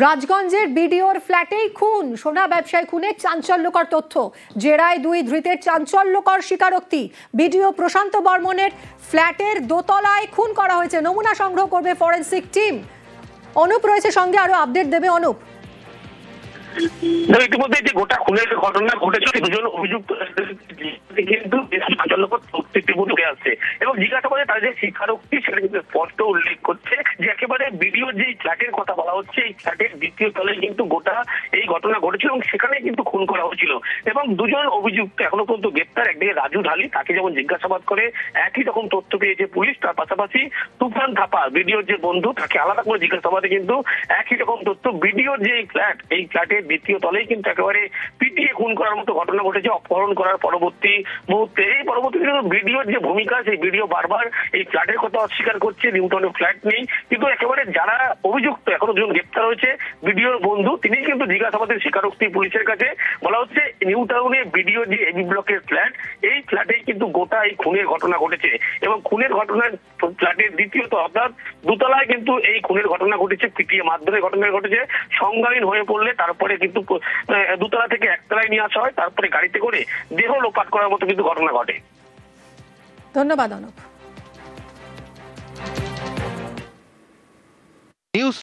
রাজগঞ্জের বিডিওর ফ্ল্যাটেই খুন, সোনা ব্যবসায়ী খুনের চাঞ্চল্যকর তথ্য। জেরায় দুই ধৃতের চাঞ্চল্যকর স্বীকারোক্তি। বিডিও প্রশান্ত বর্মনের ফ্ল্যাটের দোতলায় খুন করা হয়েছে। নমুনা সংগ্রহ করবে ফরেনসিক টিম। অনুপ রয়েছে সঙ্গে, আরো আপডেট দেবে অনুপ। ইতিমধ্যে যে গোটা খুনের ঘটনা ঘটেছে, দুজন অভিযুক্ত কিন্তু চাঞ্চল্যকর তথ্য উঠে আসছে এবং জিজ্ঞাসাবাদে তাদের যে স্বীকারোক্তি সেটা কিন্তু স্পষ্ট উল্লেখ করছে যে একেবারে ভিডিওর যে ফ্ল্যাটের কথা বলা হচ্ছে, এই ফ্ল্যাটের দ্বিতীয় তলায় কিন্তু গোটা এই ঘটনা ঘটেছিল এবং সেখানে কিন্তু খুন করা হয়েছিল। এবং দুজন অভিযুক্ত এখনো পর্যন্ত গ্রেপ্তার। একদিকে রাজু ঢালি, তাকে যেমন জিজ্ঞাসাবাদ করে একই রকম তথ্য পেয়েছে পুলিশ, তার পাশাপাশি তুফান থাপা ভিডিওর যে বন্ধু, তাকে আলাদা করে জিজ্ঞাসাবাদে কিন্তু একই রকম তথ্য। ভিডিওর যে ফ্ল্যাট, এই ফ্ল্যাটের দ্বিতীয় তলায় কিন্তু একেবারে পিটিয়ে খুন করার মতো ঘটনা ঘটেছে অপহরণ করার পরবর্তী মুহূর্তে। এই পরবর্তী ভিডিওর যে ভূমিকা, সেই ভিডিও বারবার এই ফ্ল্যাটের কথা অস্বীকার করছে, নিউটাউনে ফ্ল্যাট নেই। কিন্তু একেবারে যারা অভিযুক্ত এখনো দুজন গ্রেপ্তার হয়েছে, ভিডিওর বন্ধু তিনি কিন্তু জিজ্ঞাসাবাদের স্বীকারোক্তি পুলিশের কাছে বলা হচ্ছে নিউটাউনে ভিডিও যে এবি ব্লকের ফ্ল্যাট, এই ফ্ল্যাটেই কিন্তু গোটা এই খুনের ঘটনা ঘটেছে এবং খুনের ঘটনার ফ্ল্যাটের দ্বিতীয়ত অর্থাৎ দোতলায় কিন্তু এই খুনের ঘটনা ঘটেছে, পিটিয়ে মারধরের ঘটনা ঘটেছে। সংজ্ঞাহীন হয়ে পড়লে তারপরে কিন্তু দোতলা থেকে একতলায় নিয়ে আসা হয়, তারপরে গাড়িতে করে দেহ লোপাট করার মতো কিন্তু ঘটনা ঘটে। ধন্যবাদ অনুপ। নিউজ